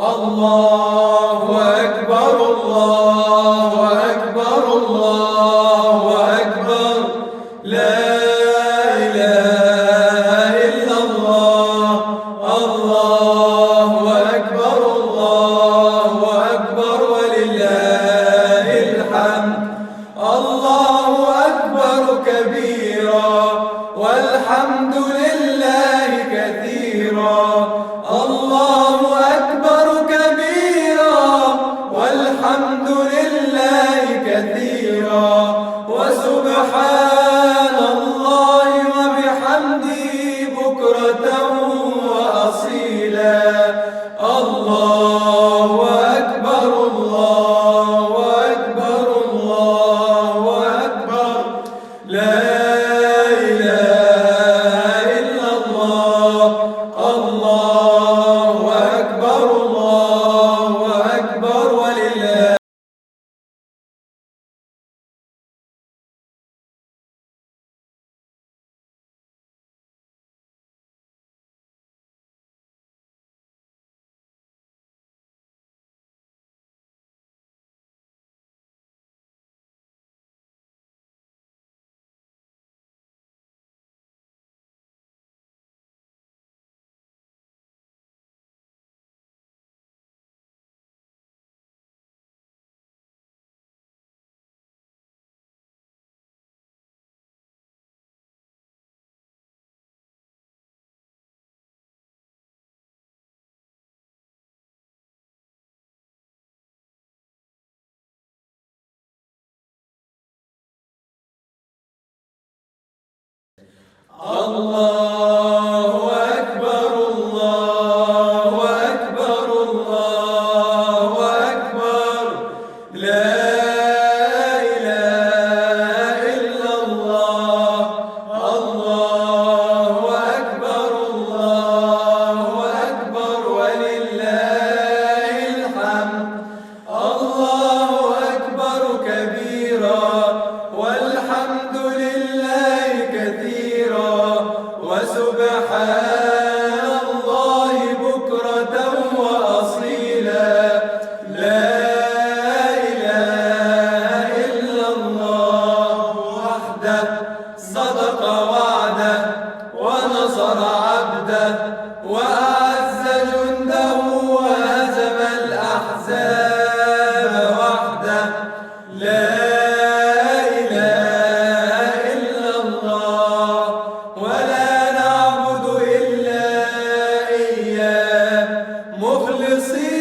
الله أكبر الله أكبر الله أكبر لا إله إلا الله الله أكبر الله أكبر ولله الحمد الله أكبر كبيرا والحمد لله كثيرا الله أكبر كبيرا والحمد لله كثيرا وسبحان الله وبحمده بكرة وأصيلا الله أكبر الله أكبر الله أكبر لا إله إلا الله الله أكبر الله أكبر ولله الله أكبر الله أكبر الله أكبر لا إله إلا الله الله أكبر الله أكبر ولله الحمد الله أكبر كبيرا والحمد لله كثيرا وسبحان الله بكرة وأصيلا لا إله إلا الله وحده صدق وعده ونصر عبده وأعز جنده وهزم الأحزاب وحده لا إله إلا الله ولا نعبد إلا إياه مخلصين